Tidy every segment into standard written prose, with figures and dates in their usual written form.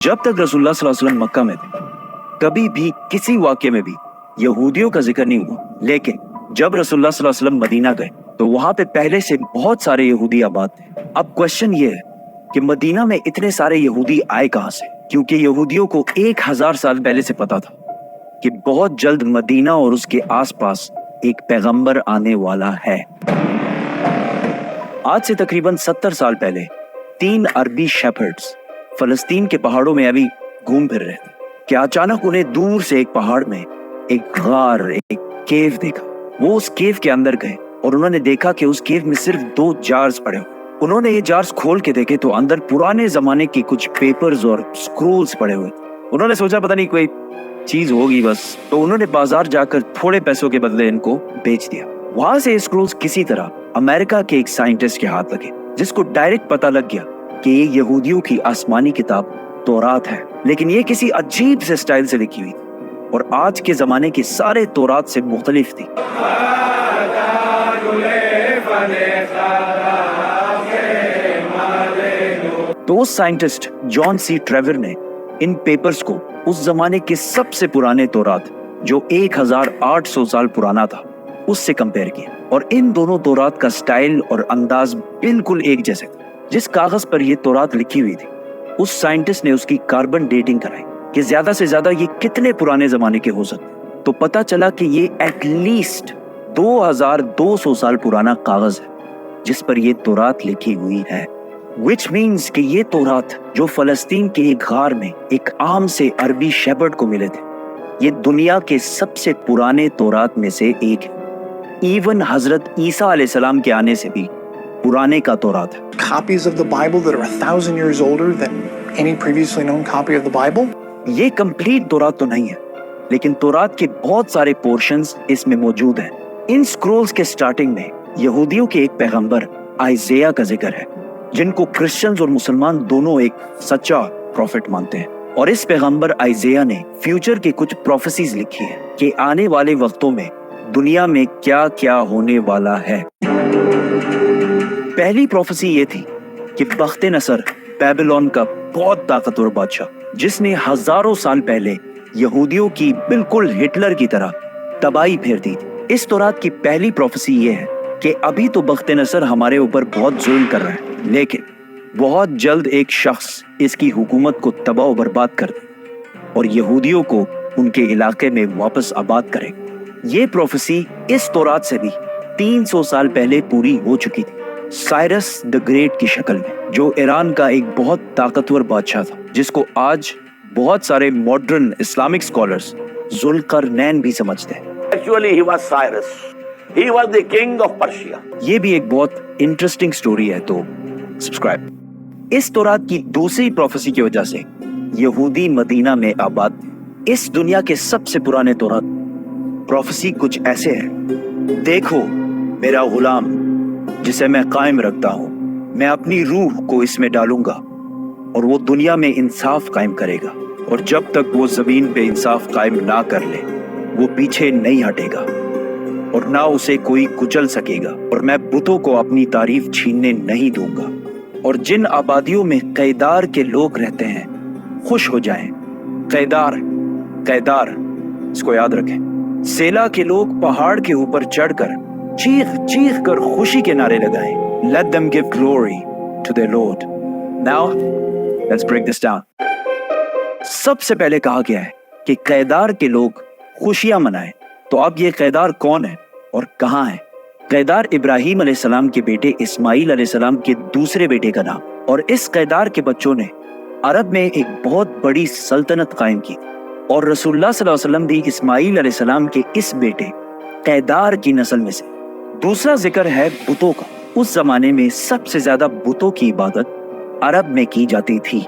जब तक रसूलुल्लाह सल्लल्लाहु अलैहि वसल्लम मक्का में थे कभी भी किसी वाक्य में भी यहूदियों का जिक्र नहीं हुआ, लेकिन जब रसूलुल्लाह सल्लल्लाहु अलैहि वसल्लम मदीना गए तो वहां पे पहले से बहुत सारे यहूदी आबाद थे। अब क्वेश्चन ये है कि मदीना में इतने सारे यहूदी आए कहां से, क्योंकि यहूदियों को 1000 साल पहले से पता था कि बहुत जल्द मदीना और उसके आसपास एक पैगंबर आने वाला है। आज से तकरीबन 70 साल पहले 3 अरबी शेफर्ड्स फलस्तीन के पहाड़ों में अभी घूम फिर रहे थे कि अचानक उन्हें दूर से एक पहाड़ में एक गार, एक केव देखा। वो उस केव के अंदर गए और उन्होंने देखा कि उस केव में सिर्फ 2 जार्स पड़े हुए। उन्होंने ये जार्स खोल के देखे तो अंदर पुराने जमाने की कुछ पेपर्स और स्क्रोल्स पड़े हुए। उन्होंने सोचा पता नहीं कोई चीज होगी बस, तो उन्होंने बाजार जाकर थोड़े पैसों के बदले इनको बेच दिया। वहां से स्क्रोल्स किसी तरह अमेरिका के एक साइंटिस्ट के हाथ लगे, जिसको डायरेक्ट पता लग गया कि ये यहूदियों की आसमानी किताब तौरात है, लेकिन ये किसी अजीब से स्टाइल से लिखी हुई थी और आज के जमाने की सारे तौरात से मुख्तलिफ थी। तो उस साइंटिस्ट जॉन सी ट्रेवर ने इन पेपर्स को उस जमाने के सबसे पुराने तौरात जो 1800 साल पुराना था उससे कंपेयर किया, और इन दोनों तौरात का स्टाइल और अंदाज बिल्कुल एक जैसे था। जिस कागज पर ये तौरात लिखी हुई थी उस साइंटिस्ट ने उसकी कार्बन डेटिंग कराई कि ज्यादा से ज्यादा ये कितने पुराने जमाने के हो सकते। तो पता चला कि ये एटलीस्ट 2200 साल पुराना कागज है जिस पर ये तौरात लिखी हुई है। Which means कि ये तौरात जो फलस्तीन के एक गार में एक आम से अरबी शेफर्ड को मिले थे, ये दुनिया के सबसे पुराने तौरात में से एक है। इवन हजरत ईसा अलैहिस्सलाम के आने से भी पुराने का तौरात है। Copies of the Bible that are 1000 years older than any previously known copy of the Bible? ये कंप्लीट तौरात तो नहीं है, लेकिन तौरात के बहुत सारे पोर्शंस इसमें मौजूद हैं। इन स्क्रोल्स के स्टार्टिंग में यहूदियों के एक पैगंबर आइज़ाया का जिक्र है, जिनको क्रिश्चियंस और मुसलमान दोनों एक सच्चा प्रॉफिट मानते हैं। और इस पैगंबर आइज़ाया ने फ्यूचर की कुछ प्रोफेसीज लिखी है कि आने वाले वक्तों में दुनिया में क्या क्या होने वाला है। पहली प्रोफेसी ये थी कि बख्त नसर बेबीलोन का बहुत ताकतवर बादशाह, जिसने हजारों साल पहले यहूदियों की बिल्कुल हिटलर की तरह तबाही फेर दी थी। इस तौरात की पहली प्रोफेसी ये है कि अभी तो बख्त नसर हमारे ऊपर बहुत जुल्म कर रहा है, लेकिन बहुत जल्द एक शख्स इसकी हुकूमत को तबाह और बर्बाद कर दे और यहूदियों को उनके इलाके में वापस आबाद करे। ये प्रोफेसी इस तौरात से भी 300 साल पहले पूरी हो चुकी थी, साइरस द ग्रेट की शक्ल में, जो ईरान का एक बहुत ताकतवर बादशाह था, जिसको आज बहुत सारे मॉडर्न इस्लामिक स्कॉलर्स जुल्करनैन भी समझते हैं। Actually, he was Cyrus. He was the king of Persia. ये भी एक बहुत इंटरेस्टिंग स्टोरी है, तो सब्सक्राइब। इस तौरात की दूसरी प्रोफेसी की वजह से यहूदी मदीना में आबाद थे। इस दुनिया के सबसे पुराने तौरात प्रोफेसी कुछ ऐसे है, देखो मेरा गुलाम जिसे मैं कायम रखता हूं, मैं अपनी रूह को इसमें डालूंगा और वो दुनिया में इंसाफ कायम करेगा, और जब तक वो जमीन पे इंसाफ कायम ना कर ले वो पीछे नहीं हटेगा और ना उसे कोई कुचल सकेगा, और मैं बुतों को अपनी तारीफ छीनने नहीं दूंगा। और जिन आबादियों में कैदार के लोग रहते हैं खुश हो जाएं। कैदार, कैदार, इसको याद रखें। सेला के लोग पहाड़ के ऊपर चढ़कर चीख चीख कर खुशी के नारे लगाएं। Let them give glory to their Lord. Now, let's break this down. सबसे पहले कहा गया है कि कैदार के लोग खुशियां मनाएं। तो अब ये कैदार कौन है और कहां है? कैदार इब्राहिम अलैहिस्सलाम के बेटे इस्माइल अलैहिस्सलाम के दूसरे बेटे का नाम, और इस कैदार के बच्चों ने अरब में एक बहुत बड़ी सल्तनत कायम की, और रसूलुल्लाह सल्लल्लाहु अलैहि वसल्लम भी इस्माइल अलैहिस्सलाम के इस बेटे कैदार की नस्ल में से। दूसरा जिक्र है बुतों का। उस जमाने में सबसे ज्यादा बुतों की इबादत अरब में की जाती थी।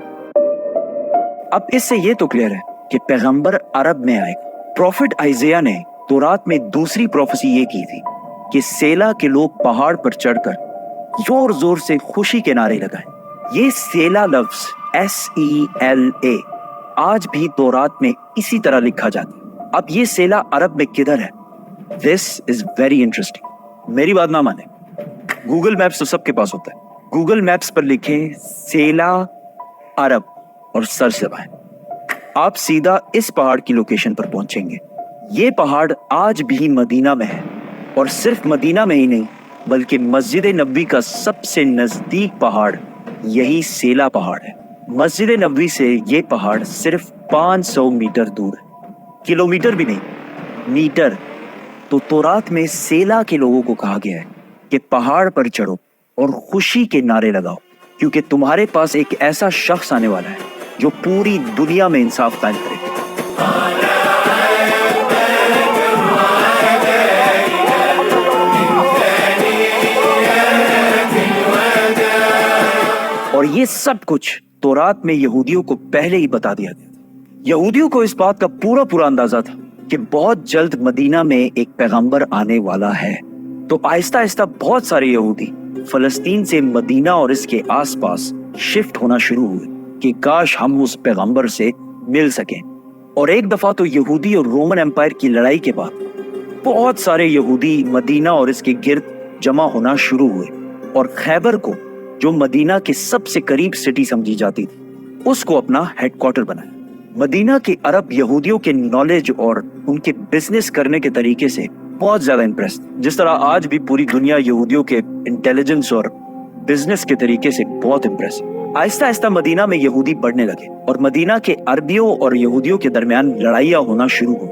अब इससे ये तो क्लियर है कि पैगंबर अरब में आएगा। प्रॉफिट आइज़ाया ने तौरात में दूसरी प्रोफेसी ये की थी कि सेला के लोग पहाड़ पर चढ़कर जोर जोर से खुशी के नारे लगाएं। ये सेला लफ्ज SELA आज भी तौरात में इसी तरह लिखा जाता है। अब ये सेला अरब में किधर है? This is very interesting. मेरी बात ना माने, गूगल मैप्स तो सबके पास होता है। गूगल मैप्स पर लिखें सेला अरब और सर से बाएं। आप सीधा इस पहाड़ की लोकेशन पर पहुंचेंगे। ये पहाड़ आज भी मदीना में है, और सिर्फ मदीना में ही नहीं बल्कि मस्जिद नबवी का सबसे नजदीक पहाड़ यही सेला पहाड़ है। मस्जिद नबवी से ये पहाड़ सिर्फ 500 मीटर दूर है, किलोमीटर भी नहीं, मीटर। तो तौरात में सेला के लोगों को कहा गया है कि पहाड़ पर चढ़ो और खुशी के नारे लगाओ, क्योंकि तुम्हारे पास एक ऐसा शख्स आने वाला है जो पूरी दुनिया में इंसाफ कायम करेगा। और ये सब कुछ तौरात में यहूदियों को पहले ही बता दिया गया। यहूदियों को इस बात का पूरा अंदाजा था कि बहुत जल्द मदीना में एक पैगंबर आने वाला है। तो आहिस्ता आहिस्ता बहुत सारे यहूदी फलस्तीन से मदीना और इसके आसपास शिफ्ट होना शुरू हुए कि काश हम उस पैगंबर से मिल सकें। और एक दफा तो यहूदी और रोमन एम्पायर की लड़ाई के बाद बहुत सारे यहूदी मदीना और इसके गिर्द जमा होना शुरू हुए, और खैबर को, जो मदीना के सबसे करीब सिटी समझी जाती थी, उसको अपना हेडक्वार्टर बनाया। मदीना के अरब यहूदियों के नॉलेज और उनके बिजनेस करने के तरीके से बहुत ज्यादा इम्प्रेस, जिस तरह आज भी पूरी दुनिया यहूदियों के इंटेलिजेंस और बिजनेस के तरीके से बहुत इम्प्रेस। आहिस्ता आहिस्ता मदीना में यहूदी बढ़ने लगे, और मदीना के अरबियों और यहूदियों के दरमियान लड़ाइयाँ होना शुरू हुई।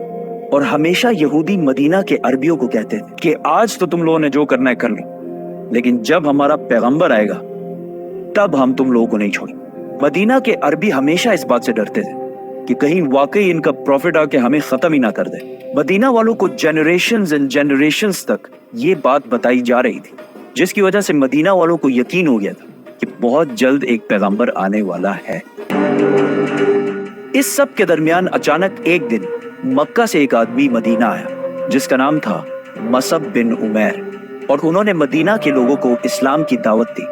और हमेशा यहूदी मदीना के अरबियों को कहते थे कि आज तो तुम लोगों ने जो करना है कर लो, लेकिन जब हमारा पैगंबर आएगा तब हम तुम लोगों को नहीं छोड़ेंगे। मदीना के अरबी हमेशा इस बात से डरते थे कि कहीं वाकई इनका प्रॉफिट आके हमें खत्म ही ना कर दे। मदीना वालों को जनरेशंस एंड जनरेशंस तक ये बात बताई जा रही थी, जिसकी वजह से मदीना वालों को यकीन हो गया था कि बहुत जल्द एक पैगंबर आने वाला है। इस सब के दरमियान अचानक एक दिन मक्का से एक आदमी मदीना आया जिसका नाम था मसअब बिन उमैर, और उन्होंने मदीना के लोगों को इस्लाम की दावत दी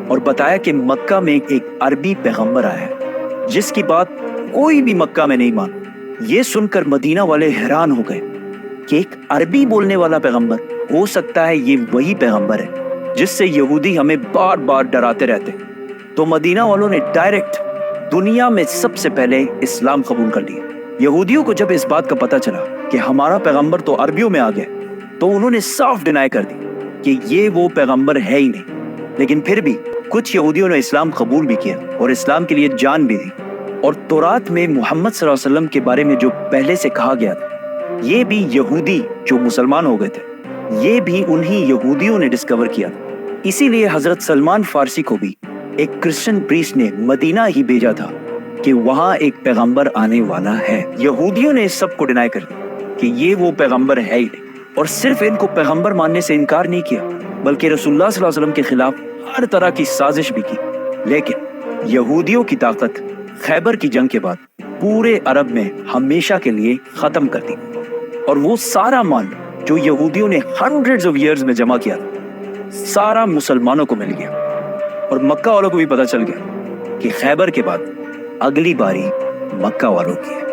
और बताया कि मक्का में एक अरबी पैगंबर आया है जिसकी बात कोई भी मक्का में नहीं माना। ये सुनकर मदीना वाले हैरान हो गए कि एक अरबी बोलने वाला पैगंबर, हो सकता है ये वही पैगंबर है जिससे यहूदी हमें बार बार डराते रहते। तो मदीना वालों ने डायरेक्ट दुनिया में सबसे पहले इस्लाम कबूल कर लिया। यहूदियों को जब इस बात का पता चला कि हमारा पैगंबर तो अरबियों में आ गया, तो उन्होंने साफ डिनाई कर दी कि ये वो पैगंबर है ही नहीं। लेकिन फिर भी कुछ यहूदियों ने इस्लाम कबूल भी किया और इस्लाम के लिए जान भी दी। और तौरात में मोहम्मद सल्लल्लाहु अलैहि वसल्लम के बारे में जो पहले से कहा गया था, ये भी यहूदी जो मुसलमान हो गए थे, ये भी उन्हीं यहूदियों ने डिस्कवर किया। इसीलिए हजरत सलमान फारसी को भी एक क्रिश्चियन प्रीस्ट ने मदीना ही भेजा था कि वहां एक पैगंबर आने वाला है। यहूदियों ने इस सब को डिनाई कर दिया कि ये वो पैगंबर है ही नहीं, और सिर्फ इनको पैगंबर मानने से इनकार नहीं किया, बल्कि रसूलुल्लाह सल्लल्लाहु अलैहि वसल्लम के खिलाफ हर तरह की साजिश भी की। लेकिन यहूदियों की ताकत खैबर की जंग के बाद पूरे अरब में हमेशा के लिए खत्म कर दी, और वो सारा माल जो यहूदियों ने हंड्रेड्स ऑफ इयर्स में जमा किया सारा मुसलमानों को मिल गया। और मक्का वालों को भी पता चल गया कि खैबर के बाद अगली बारी मक्का वालों की है।